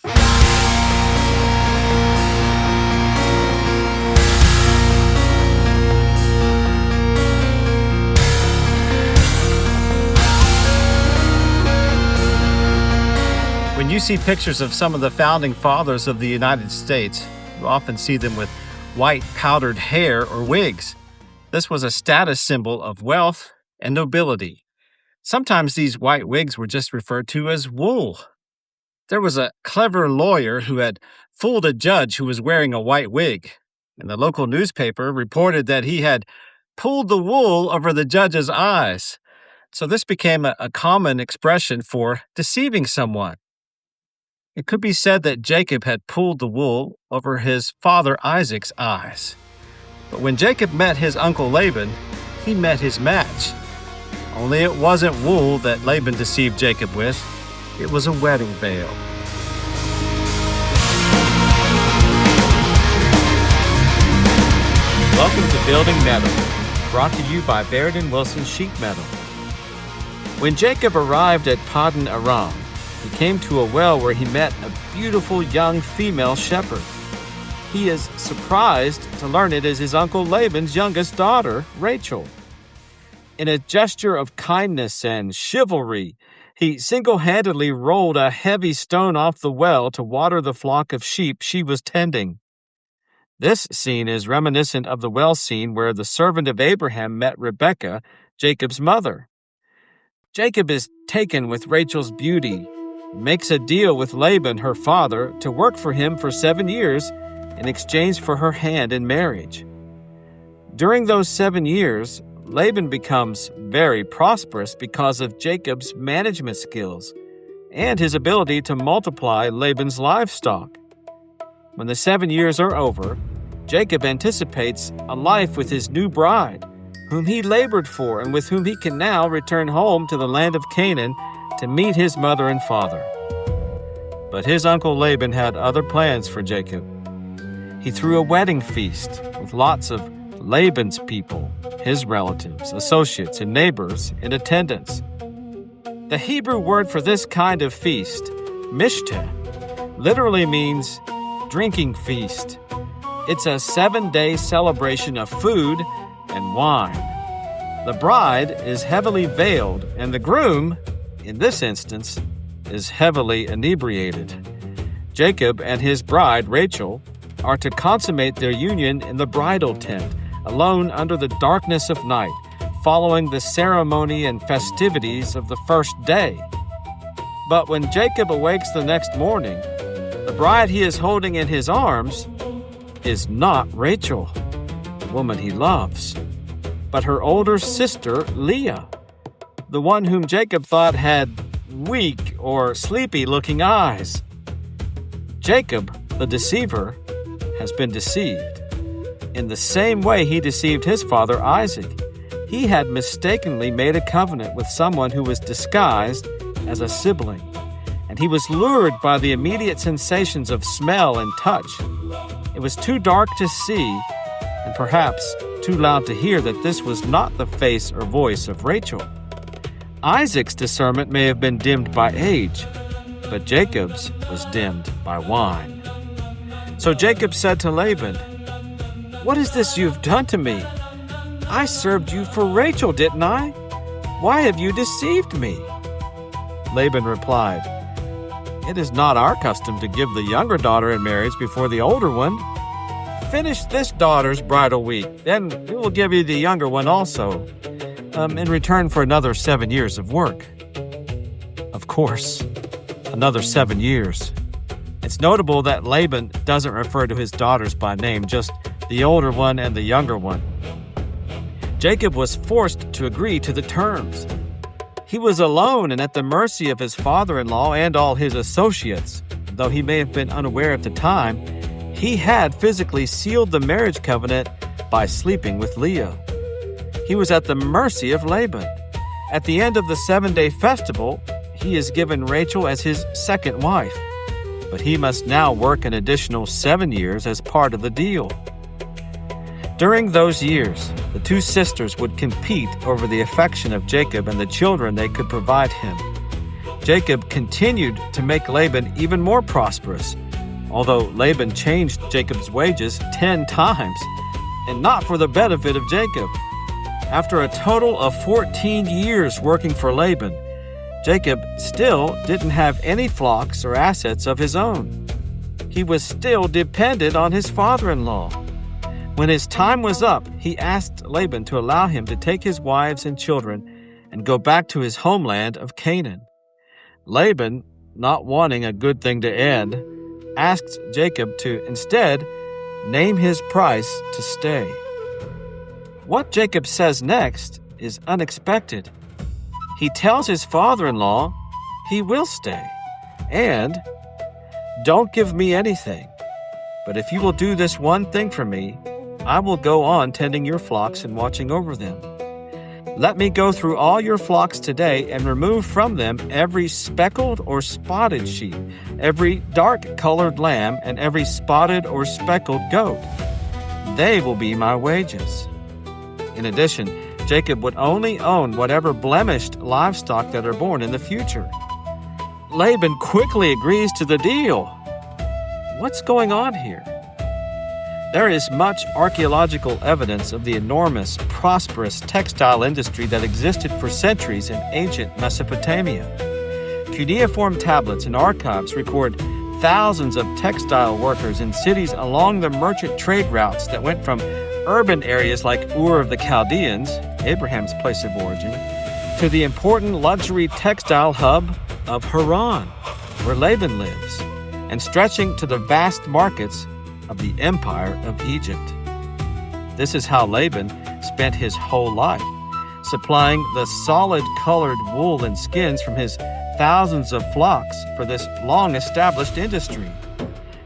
When you see pictures of some of the founding fathers of the United States, you often see them with white powdered hair or wigs. This was a status symbol of wealth and nobility. Sometimes these white wigs were just referred to as wool. There was a clever lawyer who had fooled a judge who was wearing a white wig, and the local newspaper reported that he had pulled the wool over the judge's eyes. So this became a common expression for deceiving someone. It could be said that Jacob had pulled the wool over his father Isaac's eyes. But when Jacob met his uncle Laban, he met his match. Only it wasn't wool that Laban deceived Jacob with. It was a wedding veil. Welcome to Building Metal, brought to you by Baird & Wilson Sheet Metal. When Jacob arrived at Paddan Aram, he came to a well where he met a beautiful young female shepherd. He is surprised to learn it is his uncle Laban's youngest daughter, Rachel. In a gesture of kindness and chivalry, he single-handedly rolled a heavy stone off the well to water the flock of sheep she was tending. This scene is reminiscent of the well scene where the servant of Abraham met Rebekah, Jacob's mother. Jacob is taken with Rachel's beauty, makes a deal with Laban, her father, to work for him for 7 years in exchange for her hand in marriage. During those 7 years, Laban becomes very prosperous because of Jacob's management skills and his ability to multiply Laban's livestock. When the 7 years are over, Jacob anticipates a life with his new bride, whom he labored for and with whom he can now return home to the land of Canaan to meet his mother and father. But his uncle Laban had other plans for Jacob. He threw a wedding feast with lots of Laban's people, his relatives, associates, and neighbors in attendance. The Hebrew word for this kind of feast, mishteh, literally means drinking feast. It's a 7-day celebration of food and wine. The bride is heavily veiled, and the groom, in this instance, is heavily inebriated. Jacob and his bride, Rachel, are to consummate their union in the bridal tent, alone under the darkness of night, following the ceremony and festivities of the first day. But when Jacob awakes the next morning, the bride he is holding in his arms is not Rachel, the woman he loves, but her older sister, Leah, the one whom Jacob thought had weak or sleepy-looking eyes. Jacob, the deceiver, has been deceived. In the same way he deceived his father Isaac, he had mistakenly made a covenant with someone who was disguised as a sibling, and he was lured by the immediate sensations of smell and touch. It was too dark to see, and perhaps too loud to hear, that this was not the face or voice of Rachel. Isaac's discernment may have been dimmed by age, but Jacob's was dimmed by wine. So Jacob said to Laban, "What is this you've done to me? I served you for Rachel, didn't I? Why have you deceived me?" Laban replied, "It is not our custom to give the younger daughter in marriage before the older one. Finish this daughter's bridal week, then we will give you the younger one also, in return for another 7 years of work." Of course, another 7 years. It's notable that Laban doesn't refer to his daughters by name, just the older one and the younger one. Jacob was forced to agree to the terms. He was alone and at the mercy of his father-in-law and all his associates. Though he may have been unaware at the time, he had physically sealed the marriage covenant by sleeping with Leah. He was at the mercy of Laban. At the end of the 7-day festival, he is given Rachel as his second wife, but he must now work an additional 7 years as part of the deal. During those years, the two sisters would compete over the affection of Jacob and the children they could provide him. Jacob continued to make Laban even more prosperous, although Laban changed Jacob's wages 10 times, and not for the benefit of Jacob. After a total of 14 years working for Laban, Jacob still didn't have any flocks or assets of his own. He was still dependent on his father-in-law. When his time was up, he asked Laban to allow him to take his wives and children and go back to his homeland of Canaan. Laban, not wanting a good thing to end, asked Jacob to instead name his price to stay. What Jacob says next is unexpected. He tells his father-in-law he will stay, and, "Don't give me anything, but if you will do this one thing for me, I will go on tending your flocks and watching over them. Let me go through all your flocks today and remove from them every speckled or spotted sheep, every dark-colored lamb, and every spotted or speckled goat. They will be my wages." In addition, Jacob would only own whatever blemished livestock that are born in the future. Laban quickly agrees to the deal. What's going on here? There is much archaeological evidence of the enormous, prosperous textile industry that existed for centuries in ancient Mesopotamia. Cuneiform tablets and archives record thousands of textile workers in cities along the merchant trade routes that went from urban areas like Ur of the Chaldeans, Abraham's place of origin, to the important luxury textile hub of Haran, where Laban lives, and stretching to the vast markets of the empire of Egypt. This is how Laban spent his whole life, supplying the solid-colored wool and skins from his thousands of flocks for this long-established industry.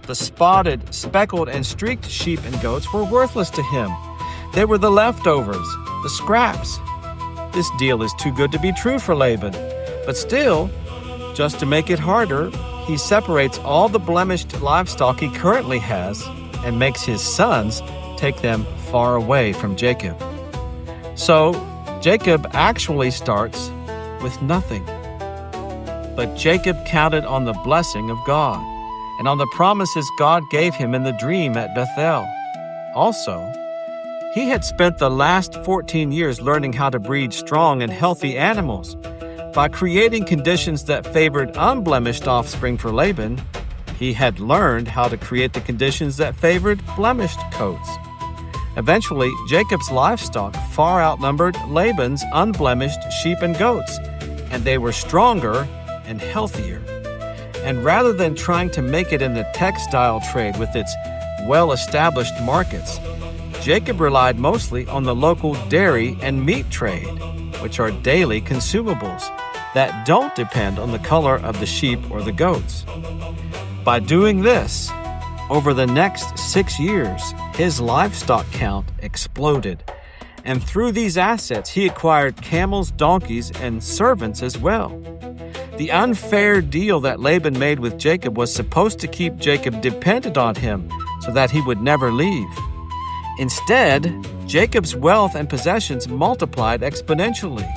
The spotted, speckled, and streaked sheep and goats were worthless to him. They were the leftovers, the scraps. This deal is too good to be true for Laban. But still, just to make it harder, he separates all the blemished livestock he currently has and makes his sons take them far away from Jacob. So, Jacob actually starts with nothing. But Jacob counted on the blessing of God and on the promises God gave him in the dream at Bethel. Also, he had spent the last 14 years learning how to breed strong and healthy animals. By creating conditions that favored unblemished offspring for Laban, he had learned how to create the conditions that favored blemished coats. Eventually, Jacob's livestock far outnumbered Laban's unblemished sheep and goats, and they were stronger and healthier. And rather than trying to make it in the textile trade with its well-established markets, Jacob relied mostly on the local dairy and meat trade, which are daily consumables that don't depend on the color of the sheep or the goats. By doing this, over the next 6 years, his livestock count exploded. And through these assets, he acquired camels, donkeys, and servants as well. The unfair deal that Laban made with Jacob was supposed to keep Jacob dependent on him so that he would never leave. Instead, Jacob's wealth and possessions multiplied exponentially.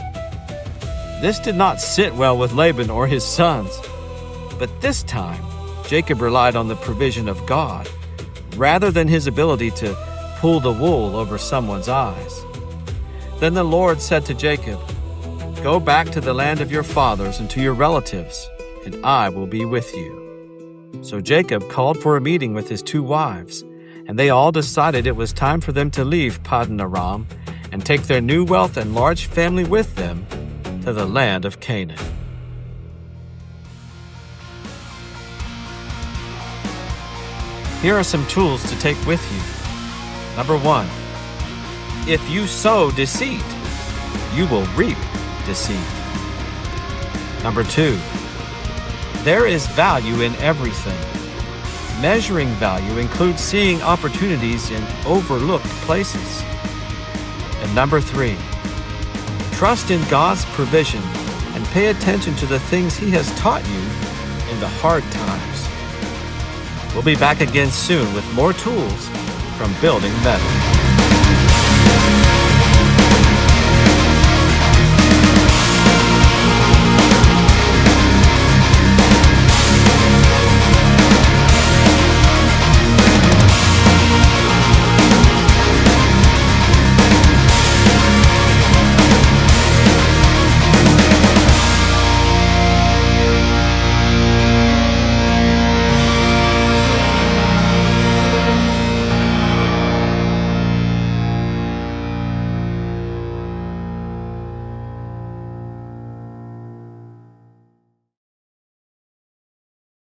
This did not sit well with Laban or his sons. But this time, Jacob relied on the provision of God, rather than his ability to pull the wool over someone's eyes. Then the Lord said to Jacob, "Go back to the land of your fathers and to your relatives, and I will be with you." So Jacob called for a meeting with his 2 wives, and they all decided it was time for them to leave Paddan Aram and take their new wealth and large family with them to the land of Canaan. Here are some tools to take with you. Number 1, if you sow deceit, you will reap deceit. Number 2, there is value in everything. Measuring value includes seeing opportunities in overlooked places. And number 3, trust in God's provision and pay attention to the things He has taught you in the hard times. We'll be back again soon with more tools from Building Metal.